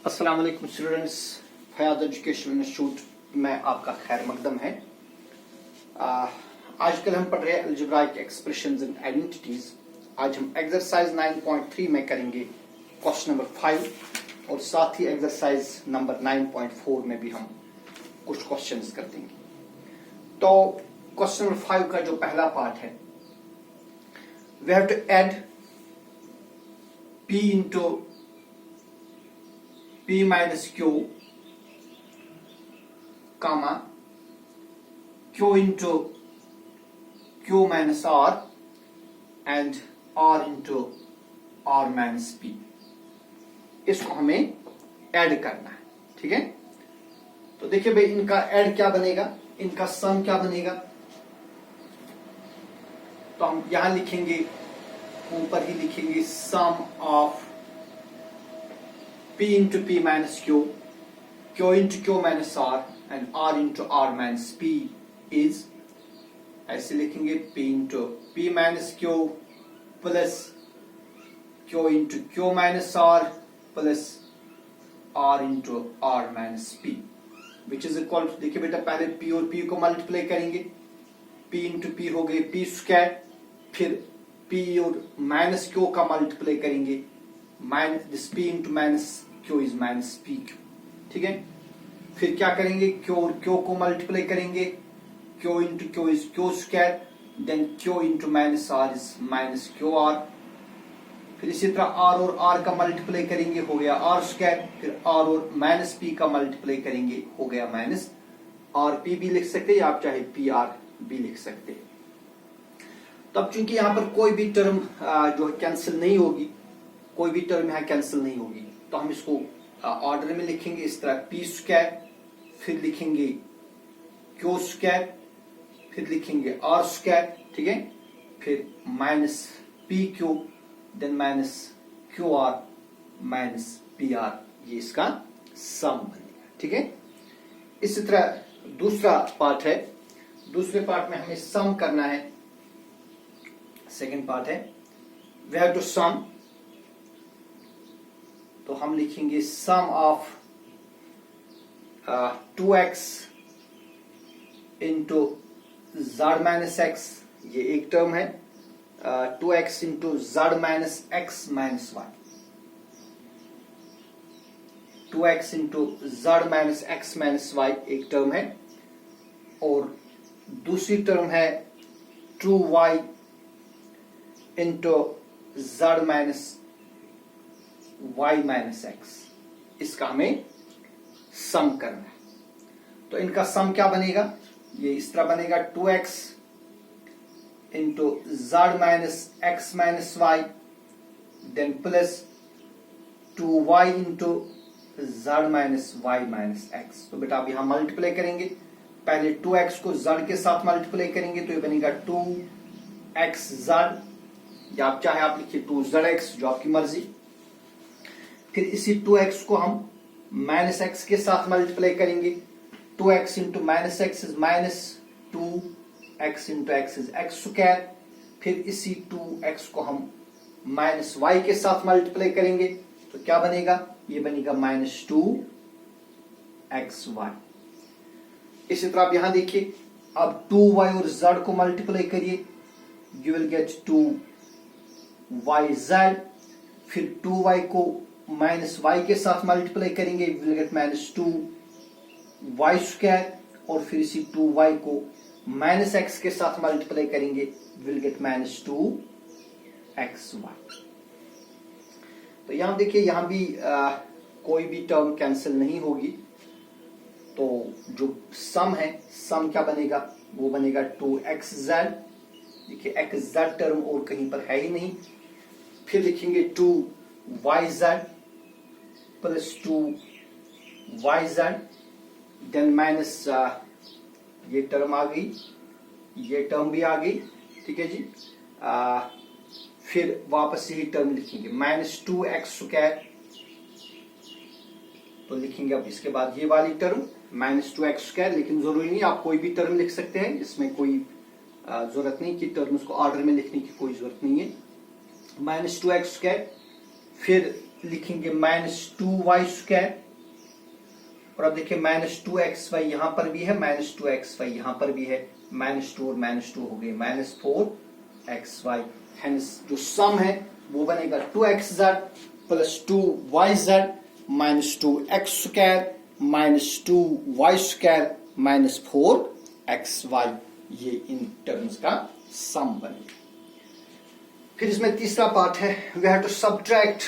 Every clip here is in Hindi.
अस्सलाम वालेकुम स्टूडेंट्स, फयाज एजुकेशनल इंस्टीट्यूट में आपका खैर मकदम है। आजकल हम पढ़ रहे हैं अलजेब्राइक एक्सप्रेशंस एंड आइडेंटिटीज। आज हम एक्सरसाइज 9.3 में करेंगे क्वेश्चन नंबर 5 और साथ ही एक्सरसाइज नंबर 9.4 में भी हम कुछ क्वेश्चंस कर देंगे। तो क्वेश्चन नंबर 5 का जो पहला पार्ट है, we have to add p into p minus q comma q into q minus r and r into r minus p। इसको हमें ऐड करना है, ठीक है। तो देखिए भाई, इनका ऐड क्या बनेगा, इनका सम क्या बनेगा। तो हम यहां लिखेंगे, ऊपर ही लिखेंगे sum of p into p minus q, q into q minus r and r into r minus p is, ऐसे लिखेंगे p into p minus q plus q into q minus r plus r into r minus p which is equal to, देखिए बेटा पहले p और p को मल्टीप्लाई करेंगे, p into p हो गए p स्क्वायर, फिर p और माइनस q का मल्टीप्लाई करेंगे, minus this p into minus q is minus p q, ठीक है। फिर क्या करेंगे, q और q को मल्टीप्लाई करेंगे, q into q is q square, then q into minus r is minus q r। फिर इसी तरह r और r का मल्टीप्लाई करेंगे, हो गया r स्क्वायर, फिर r और माइनस p का मल्टीप्लाई करेंगे, हो गया माइनस r p भी लिख सकते हैं, आप चाहे p r भी लिख सकते हैं। तब चूंकि यहाँ पर कोई भी टर्म जो है कैंसिल नहीं होगी, कोई भी टर्म यहाँ कैंसिल नहीं होगी, तो हम इसको ऑर्डर में लिखेंगे इस तरह, p स्क्वायर, फिर लिखेंगे q स्क्वायर, फिर लिखेंगे r स्क्वायर, ठीक है, फिर minus P Q, then minus Q R minus P R, ये इसका सम बनेगा, ठीक है। इसी तरह दूसरा पार्ट है, दूसरे पार्ट में हमें सम करना है। सेकेंड पार्ट है, वी हैव टू सम, तो हम लिखेंगे sum of 2x into z minus x, ये एक टर्म है, 2x into z minus x minus y, 2x into z minus x minus y एक टर्म है, और दूसरी टर्म है 2y into z minus y minus x. इसका हमें सम करना है। तो इनका सम क्या बनेगा, ये इस तरह बनेगा 2x into z minus x minus Y, then plus 2y into z minus Y minus X. तो बेटा आप यहां मल्टीप्लाई करेंगे, पहले 2x को z के साथ मल्टीप्लाई करेंगे, तो ये बनेगा 2xz, या आप चाहे आप लिखिए 2zx, जो आपकी मर्जी। फिर इसी 2x को हम माइनस एक्स के साथ मल्टीप्लाई करेंगे, 2x into minus x is minus 2x into x is x square. फिर इसी 2x को हम माइनस y के साथ मल्टीप्लाई करेंगे, तो क्या बनेगा, ये बनेगा माइनस 2xy। इसी तरह आप यहां देखिए, अब 2y और z को मल्टीप्लाई करिए, यू विल गेट 2yz। फिर 2y को माइनस y के साथ मल्टीप्लाई करेंगे, you will get minus 2y square, और फिर इसी 2y को माइनस x के साथ मल्टीप्लाई करेंगे, विल गेट माइनस 2xy। तो यहां देखिए, यहां भी कोई भी टर्म कैंसिल नहीं होगी, तो जो सम है, सम क्या बनेगा, वो बनेगा 2xz। देखिए xz टर्म और कहीं पर है ही नहीं। फिर लिखेंगे 2yz plus 2yz, then minus ये टर्म आ गई, ये टर्म भी आ गई, ठीक है जी। फिर वापस यही टर्म लिखेंगे, माइनस 2x स्क्वायर, तो लिखेंगे अब इसके बाद ये वाली टर्म माइनस 2x स्क्वायर। लेकिन जरूरी नहीं, आप कोई भी टर्म लिख सकते हैं, इसमें कोई जरूरत नहीं कि टर्म्स को ऑर्डर में लिखने की कोई जरूरत नहीं है। माइनस 2x स्क्वायर, फिर लिखेंगे -2y², और अब देखिए -2xy यहां पर भी है, -2xy यहां पर भी है, -2 और -2 हो गए -4xy। हेंस जो सम है वो बनेगा 2xz plus 2yz -2x² -2y² -4xy, ये इन टर्म्स का सम बनेगा। फिर इसमें तीसरा पार्ट है, वी हैव टू सब्ट्रैक्ट,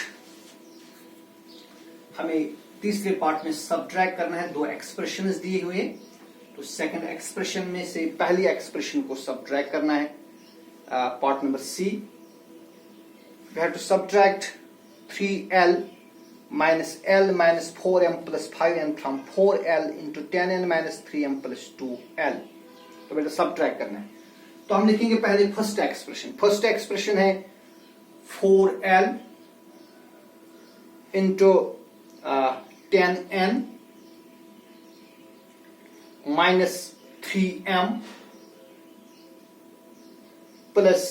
हमें तीसरे पार्ट में सब्ट्रैक्ट करना है। दो एक्सप्रेशंस दिए हुए, तो सेकंड एक्सप्रेशन में से पहली एक्सप्रेशन को सब्ट्रैक्ट करना है। Part number C, we have to subtract 3l minus l minus 4m plus 5n from 4l into 10n minus 3m plus 2l। तो बेटा सब्ट्रैक्ट करना है, तो हम लिखेंगे पहले फर्स्ट एक्सप्रेशन। फर्स्ट एक्सप्रेशन है 4l into 10n minus 3m plus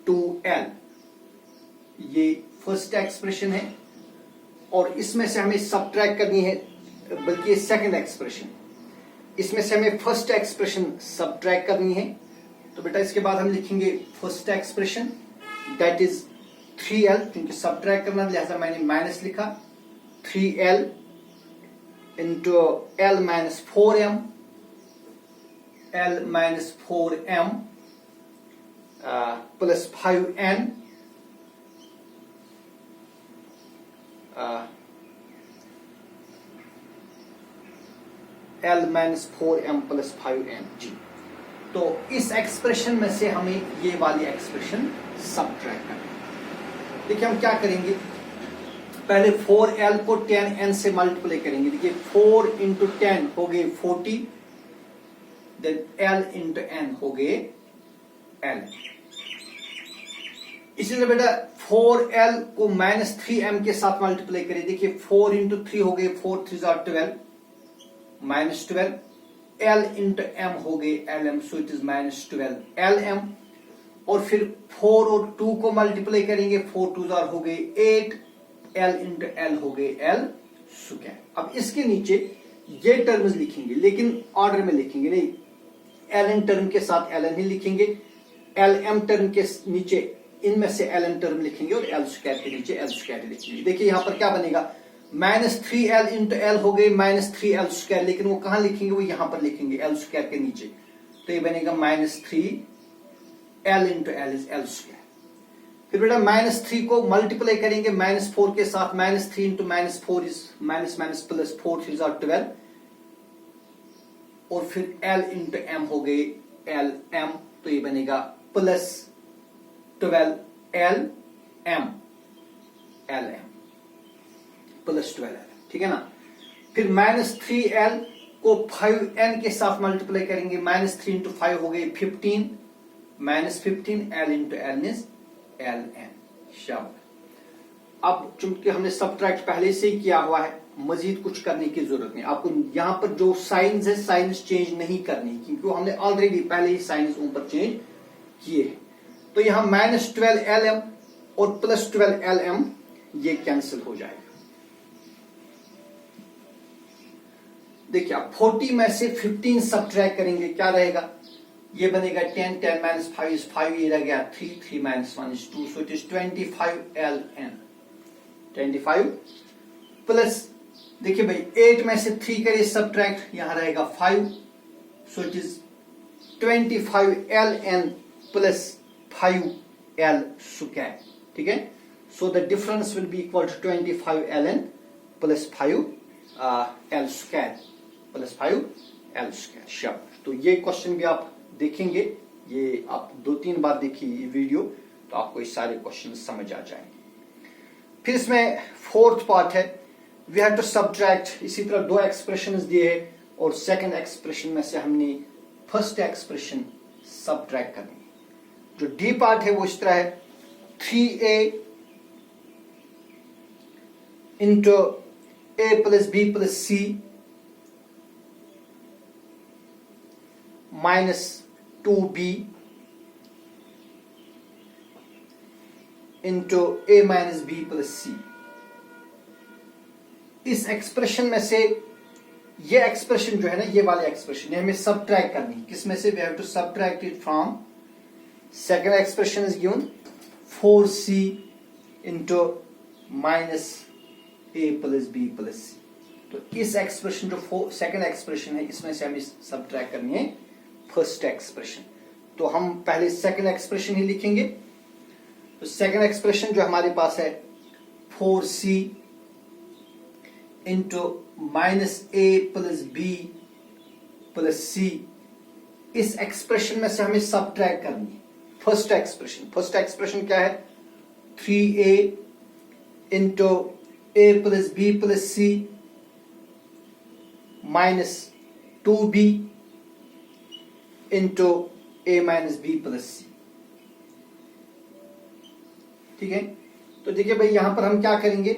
2l, ये फर्स्ट एक्सप्रेशन है। और इसमें से हमें सब्ट्रैक्ट करनी है, बल्कि ये सेकंड एक्सप्रेशन, इसमें से हमें फर्स्ट एक्सप्रेशन सब्ट्रैक्ट करनी है। तो बेटा इसके बाद हम लिखेंगे first expression that is 3l, क्योंकि सब्ट्रैक्ट करना लिहाजा मैंने माइनस लिखा, 3l into l minus 4m, l minus 4m plus 5n l minus 4m plus 5n जी। तो इस एक्सप्रेशन में से हमें ये वाली एक्सप्रेशन सब्ट्रैक्ट करनी है। देखिए हम क्या करेंगे, पहले 4l को 10n से मल्टीप्लाई करेंगे। देखिए 4 इंटू 10 हो गए 40, देन l इंटू n हो गए l। इसी तरह बेटा 4l को -3m के साथ मल्टीप्लाई करें। देखिए 4 इंटू 3 हो गए 4 3 12 -12, l इंटू m हो गए lm, so it is -12 lm। और फिर 4 और 2 को मल्टीप्लाई करेंगे, 4 2 हो गए 8, l इंटू l हो गए l स्क्वायर। अब इसके नीचे ये टर्म्स लिखेंगे, लेकिन ऑर्डर में लिखेंगे नहीं, ln टर्म के साथ ln ही लिखेंगे, lm टर्म के नीचे इनमें से ln टर्म लिखेंगे और l स्क्वायर के नीचे l स्क्वायर लिखेंगे। देखिए यहां पर क्या बनेगा, -3l इंटू l हो गए -3l स्क्वायर, लेकिन वो कहां लिखेंगे, वो यहां पर लिखेंगे l स्क्वायर के नीचे। तो ये बनेगा -3l into l is l square. फिर बेटा -3 को मल्टीप्लाई करेंगे -4 के साथ, -3 इंटू -4 इज प्लस 4 3 12, और फिर l इंटू m हो गए lm, तो ये बनेगा प्लस 12 lm प्लस 12l, ठीक है ना। फिर -3l को 5n के साथ मल्टीप्लाई करेंगे, -3 इंटू 5 हो गए 15, -15 l into l is ln। शाबाश। अब चूंकि हमने सब्ट्रैक्ट पहले से ही किया हुआ है, मजीद कुछ करने की जरूरत नहीं। आपको यहां पर जो साइंस है, साइंस चेंज नहीं करनी, क्योंकि हमने ऑलरेडी पहले ही साइंस ऊपर चेंज किए हैं। तो यहां -12 lm और प्लस 12 lm ये कैंसिल हो जाएगा। देखिए आप 40 में से 15 सब्ट्रैक्ट करेंगे, क्या रहेगा, ये बनेगा 10 10 माइनस 5 इज 5, ये रह गया 3 3 minus 1 is 2, so it is 25 ln 25 plus, देखिए भाई 8 में से 3 करिए सब्ट्रैक्ट, यहां रहेगा 5, so it is 25 ln plus 5l square, ठीक है। So the difference will be equal to 25 ln plus 5l square plus 5l square. शाबाश। तो ये क्वेश्चन भी आप देखेंगे, ये आप 2-3 बार देखिए ये वीडियो, तो आपको ये सारे क्वेश्चन समझ आ जाएंगे। फिर इसमें फोर्थ पार्ट है, वी हैव टू सब्ट्रैक्ट। इसी तरह 2 एक्सप्रेशंस दिए हैं और सेकंड एक्सप्रेशन में से हमने फर्स्ट एक्सप्रेशन सब्ट्रैक्ट करनी है। जो डी पार्ट है वो इस तरह है, 3a into a plus b plus c minus 2b into a minus b plus c इस एक्सप्रेशन में से ये एक्सप्रेशन जो है ना, ये वाले एक्सप्रेशन हमें सबट्रैक्ट करनी है। किसमें से? We have to subtract it from second expression is given 4c into minus a plus b plus c। तो इस एक्सप्रेशन जो सेकंड एक्सप्रेशन है, इसमें से हमें सबट्रैक्ट करनी है फर्स्ट एक्सप्रेशन। तो हम पहले सेकंड एक्सप्रेशन ही लिखेंगे। तो सेकंड एक्सप्रेशन जो हमारे पास है 4c into minus a plus b plus c, इस एक्सप्रेशन में से हमें सबट्रैक्ट करनी है फर्स्ट एक्सप्रेशन क्या है? 3a into a plus b plus c minus 2b into a minus b plus c। ठीक है, तो देखिए भाई यहां पर हम क्या करेंगे,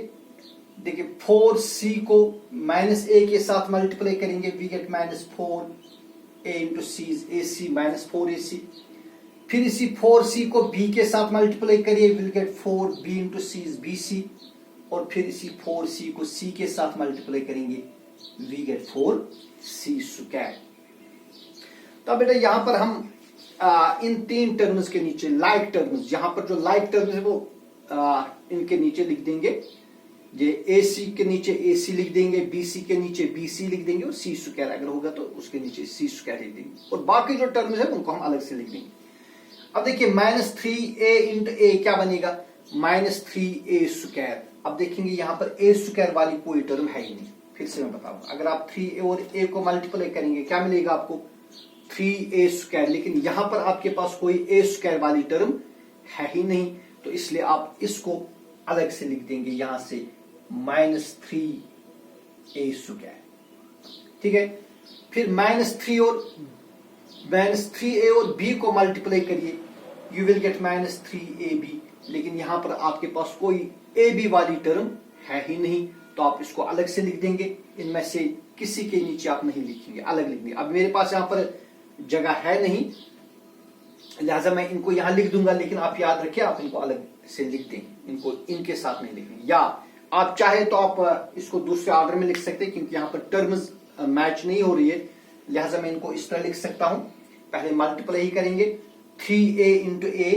देखिए 4c को माइनस a के साथ मल्टीप्लाई करेंगे, we get minus 4a into c ac minus 4ac। फिर इसी 4c को b के साथ मल्टीप्लाई करिए, will get 4b into c bc। और फिर इसी 4c को c के साथ मल्टीप्लाई करेंगे, वी गेट 4c स्क्वायर। तो अब बेटा यहां पर हम इन तीन टर्म्स के नीचे लाइक टर्म्स, यहां पर जो लाइक टर्म्स है वो इनके नीचे लिख देंगे। ये AC के नीचे AC लिख देंगे, BC के नीचे BC लिख देंगे और C स्क्वायर अगर होगा तो उसके नीचे C स्क्वायर लिख देंगे, और बाकी जो टर्म्स है उनको हम अलग से लिख देंगे। अब देखिए माइनस 3a इंटू a क्या बनेगा? Minus 3a square. अब देखेंगे यहां पर a स्क्वायर वाली कोई टर्म है ही नहीं। फिर से मैं बताऊंगा, अगर आप 3a और a को मल्टीप्लाई करेंगे क्या मिलेगा आपको? 3a square. लेकिन यहां पर आपके पास कोई a स्क्वायर वाली टर्म है ही नहीं, तो इसलिए आप इसको अलग से लिख देंगे यहां से माइनस 3a स्क्वायर। ठीक है, फिर माइनस 3a और b को मल्टीप्लाई करिए, you will get minus 3ab। लेकिन यहां पर आपके पास कोई ab वाली टर्म है ही नहीं, तो आप इसको अलग से लिख देंगे। इनमें से किसी के नीचे आप नहीं लिखेंगे, अलग लिख देंगे। अब मेरे पास यहां पर जगह है नहीं, लिहाजा मैं इनको यहां लिख दूंगा, लेकिन आप याद रखिए आप इनको अलग से लिख देंगे, इनको इनके साथ नहीं लिखेंगे। या आप चाहे तो आप इसको दूसरे ऑर्डर में लिख सकते हैं, क्योंकि यहां पर टर्म्स मैच नहीं हो रही है, लिहाजा मैं इनको इस तरह लिख सकता हूं। पहले मल्टीप्लाई ही करेंगे, 3a into a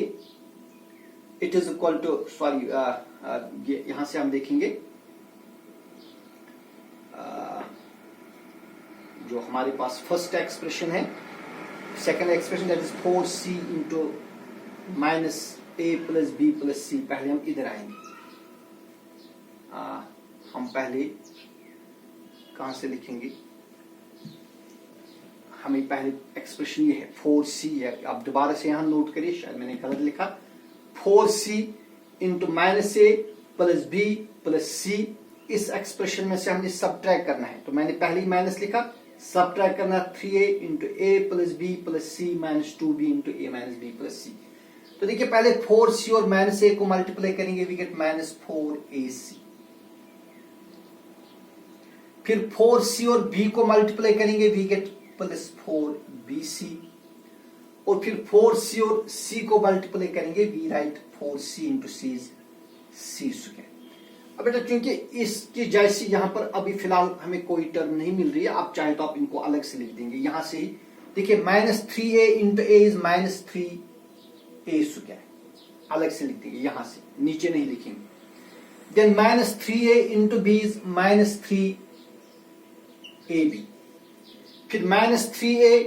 it is equal to, sorry यहां से हम देखेंगे जो हमारे पास फर्स्ट एक्सप्रेशन है, second expression that is 4c into minus a plus b plus c। पहले हम इधर आएंगे, हम पहले कहां से लिखेंगे? हमें पहले एक्सप्रेशन ये है 4c है। अब दोबारा से यहां नोट करिए, शायद मैंने गलत लिखा। 4c into minus a plus b plus c, इस एक्सप्रेशन में से हमने सबट्रैक्ट करना है। तो मैंने पहले ही माइनस लिखा, सबट्रैक्ट करना 3a into a plus b plus c minus 2b into a minus b plus c। तो देखिए पहले 4c और माइनस a को मल्टीप्लाई करेंगे, वी गेट माइनस 4ac। फिर 4c और b को मल्टीप्लाई करेंगे, वी गेट प्लस 4bc। और फिर 4c और c को मल्टीप्लाई करेंगे, we write 4c into c square. अब बेटा क्योंकि इसकी जैसी यहां पर अभी फिलहाल हमें कोई टर्म नहीं मिल रही है, आप चाहे तो आप इनको अलग से लिख देंगे यहां से ही। देखिए minus 3a into a is minus 3a square, अलग से लिख देंगे यहां से, नीचे नहीं लिखेंगे। Then minus 3a into b is minus 3ab। फिर minus 3a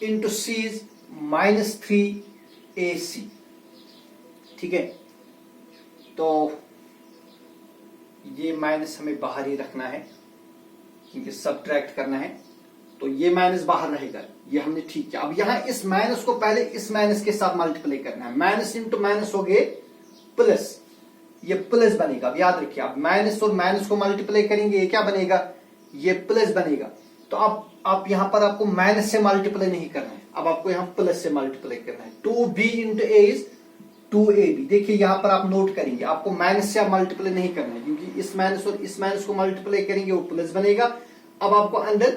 into c is minus 3ac। ठीक है, तो ये माइनस हमें बाहर ही रखना है, क्योंकि सबट्रैक्ट करना है, तो ये माइनस बाहर रहेगा, ये हमने ठीक किया। अब यहां इस माइनस को पहले इस माइनस के साथ मल्टीप्लाई करना है, माइनस इंटू माइनस हो गए प्लस, ये प्लस बनेगा। अब याद रखिए, अब माइनस और माइनस को मल्टीप्लाई करेंगे, ये क्या बनेगा? ये प्लस बनेगा। तो अब आप यहां पर आपको माइनस से मल्टीप्लाई नहीं करना है, अब आपको यहां प्लस से मल्टीप्लाई करना है। 2b into a is 2ab। देखिए यहां पर आप नोट करेंगे, आपको माइनस से आप मल्टीप्लाई नहीं करना है, क्योंकि इस माइनस और इस माइनस को मल्टीप्लाई करेंगे वो प्लस बनेगा। अब आपको अंदर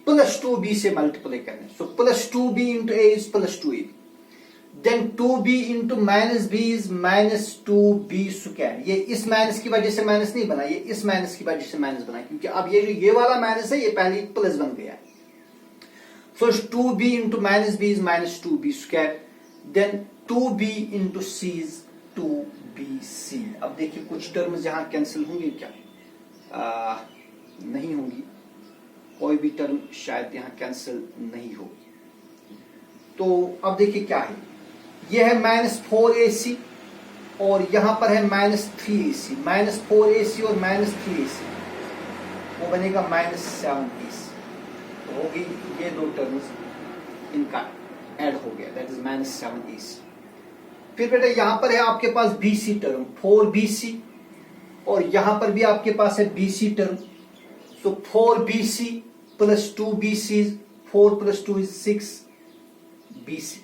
प्लस 2b से मल्टीप्लाई करना है, so plus 2b into a is plus 2ab। Then 2b into minus B is minus 2b square. ये इस माइनस की वजह से माइनस नहीं बना, ये इस माइनस की वजह से माइनस बना, क्योंकि अब ये जो ये वाला माइनस है ये पहले प्लस बन गया है। So 2b into minus B is minus 2b square, then 2b into C is 2bc। अब देखिए कुछ टर्म्स यहां कैंसिल होंगे क्या? नहीं होंगी, कोई भी टर्म शायद यहां कैंसिल नहीं होगी। तो अब देखिए क्या है, यह है माइनस 4ac और यहां पर है माइनस 3ac। माइनस 4ac और माइनस 3ac वो बनेगा माइनस 7ac। तो हो गई ये दो टर्म्स, इनका ऐड हो गया, दैट इज माइनस 7ac। फिर बेटा यहां पर है आपके पास bc टर्म 4bc और यहां पर भी आपके पास है bc term. So 4bc plus 2bc, 4 plus 2 is 6bc।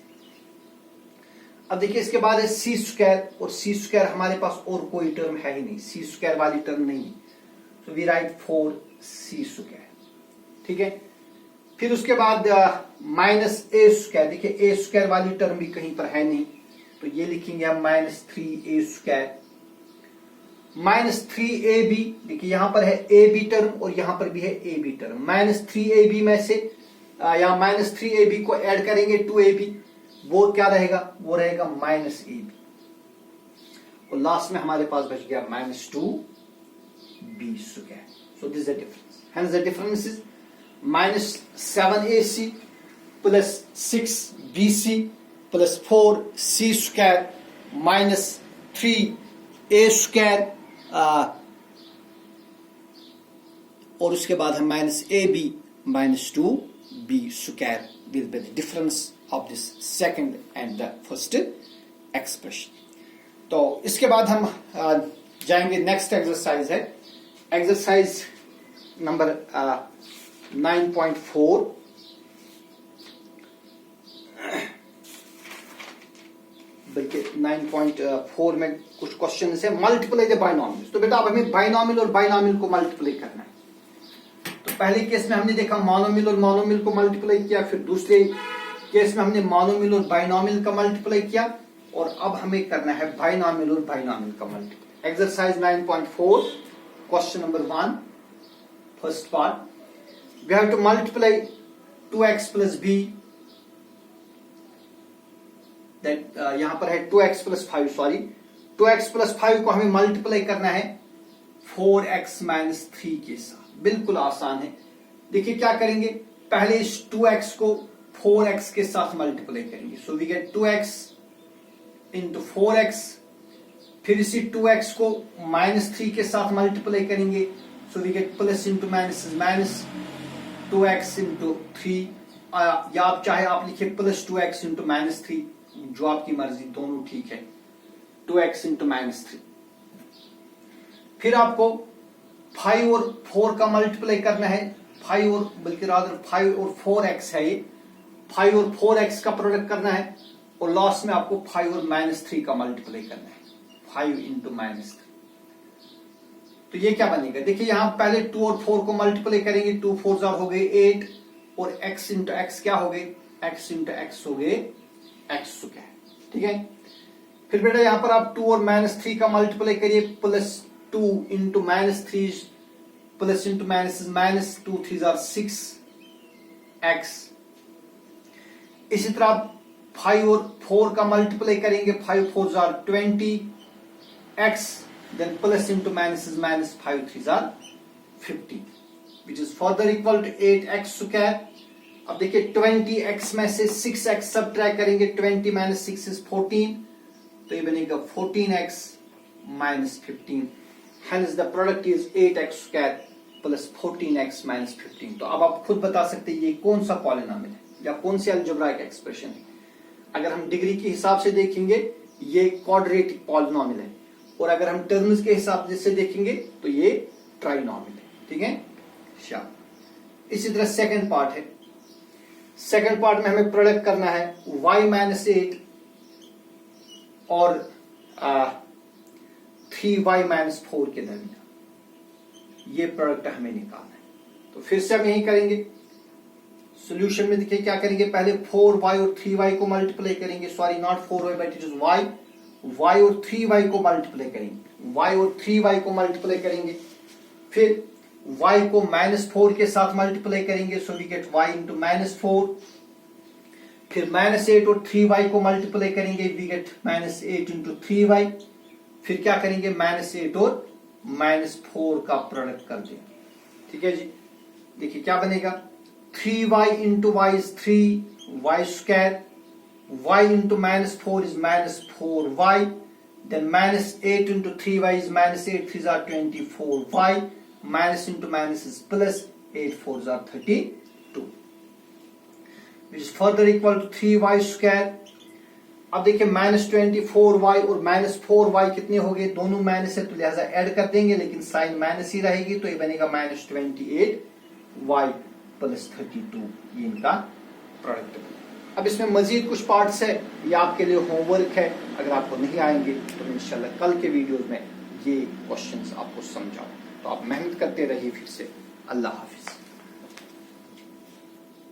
अब देखिए इसके बाद है सी स्क्वायर, और सी स्क्वायर हमारे पास और कोई टर्म है ही नहीं, सी स्क्वायर वाली टर्म नहीं है। So we write 4c square, ठीक है। फिर उसके बाद माइनस ए स्क्वायर, देखिए ए स्क्वायर वाली टर्म भी कहीं पर है नहीं, तो ये लिखेंगे हम minus 3a square. Minus 3ab, देखिए यहां पर है ab टर्म और यहां पर भी है ab टर्म। माइनस 3ab में से या माइनस 3ab को ऐड करेंगे 2ab, वो क्या रहेगा? वो रहेगा माइनस ab, और लास्ट में हमारे पास बच गया minus 2b square. So this is the difference, hence the difference is minus 7ac plus 6bc plus 4c square minus 3a square, और उसके बाद है minus ab minus 2b square with the difference of this second and the first expression. तो इसके बाद हम जाएंगे, नेक्स्ट एक्सरसाइज है एक्सरसाइज नंबर 9.4। बल्कि 9.4 में कुछ क्वेश्चन है मल्टीप्लाई द बाइनॉमियल्स। तो बेटा अब हमें बाइनॉमियल और बाइनॉमियल को मल्टीप्लाई करना है। तो पहले केस में हमने देखा मोनोमियल और मोनोमियल को मल्टीप्लाई किया, फिर दूसरे केस में हमने मोनोमियल और बाइनॉमियल का मल्टीप्लाई किया, और अब हमें करना है बाइनॉमियल और बाइनॉमियल का multiply. Exercise 9.4 question number 1 first part, we have to multiply 2x plus b, that यहां पर है 2x plus 5, sorry 2x plus 5 को हमें मल्टीप्लाई करना है 4x माइनस 3 के साथ। बिल्कुल आसान है। देखिए क्या करेंगे, पहले इस 2x को 4x के साथ मल्टीप्लाई करेंगे। So we gate 2x into 4x, फिर इसी 2x को माइनस 3 के साथ मल्टीप्लाई करेंगे। So we get plus into minus minus 2x into 3, या आप चाहे आप लिखिए प्लस 2x इंटू माइनस 3, जो आपकी मर्जी, दोनों ठीक है। 2x इंटू माइनस 3, फिर आपको 5 और 4 का मल्टीप्लाई करना है। 5 और बल्कि रादर 5 और 4x है, ये 5 और 4x का प्रोडक्ट करना है, और लास्ट में आपको 5 और माइनस 3 का मल्टीप्लाई करना है, 5 इंटू माइनस 3। तो ये क्या बनेगा, देखिए यहां पहले 2 और 4 को मल्टीप्लाई करेंगे, 2 4 हो गए 8, और x इंटू एक्स क्या हो गए, x इंटू एक्स हो गए x स्क्वायर, ठीक है। फिर बेटा यहां पर आप 2 और माइनस 3 का मल्टीप्लाई करिए, plus 2 into minus 3 plus into minus minus 2 3 6x। इसी तरह आप 5 और 4 का मल्टीप्लाई करेंगे, 5 4 20x, then plus into minus is minus 5 3 15, which is further equal to 8x square। अब देखिए 20x में से 6x सब्ट्रैक्ट करेंगे, 20 माइनस 6 इज 14, तो ये बनेगा 14x minus 15, hence the product is 8x square plus 14x minus 15। तो अब आप खुद बता सकते हैं ये कौन सा पॉलिनोमियल है या कौन सी अलजेब्राइक एक्सप्रेशन है। अगर हम डिग्री के हिसाब से देखेंगे ये क्वाड्रेटिक पॉलिनोमियल है, और अगर हम टर्म्स के हिसाब से देखेंगे तो ये ट्राइनोमियल है, ठीक है। इसी तरह सेकंड पार्ट है, सेकंड पार्ट में हमें प्रोडक्ट करना है y माइनस 8 और 3y माइनस 4 के दरमियान, ये प्रोडक्ट हमें निकालना है। तो फिर से हम यही करेंगे। सोल्यूशन में देखिए क्या करेंगे, पहले 4y और 3y को मल्टीप्लाई करेंगे, sorry not 4y but it is y और 3y को मल्टीप्लाई करेंगे, y और 3y को मल्टीप्लाई करेंगे, फिर y को -4 के साथ मल्टीप्लाई करेंगे, so we get y into -4, फिर -8 और 3y को मल्टीप्लाई करेंगे, वी गेट -8 इंटू 3y, फिर क्या करेंगे -8 और -4 का प्रोडक्ट कर देंगे। ठीक है जी, देखिए क्या बनेगा, 3y into y is 3y square, y into -4 is -4y, then -8 into 3y is -8 3s are 24y, minus into minus is plus, 8 4s are 32, which is further equal to 3y square। अब देखिए -24y और -4y कितने हो गए, दोनों माइनस है तो लिहाजा ऐड कर देंगे, लेकिन साइन माइनस ही रहेगी, तो ये बनेगा -28y प्लस 32, ये इनका प्रोडक्ट है। अब इसमें मजीद कुछ पार्ट्स है, ये आपके लिए होमवर्क है, अगर आपको नहीं आएंगे तो इंशाल्लाह कल के वीडियोस में ये क्वेश्चंस आपको समझाऊं। तो आप मेहनत करते रहिए। फिर से अल्लाह हाफिज।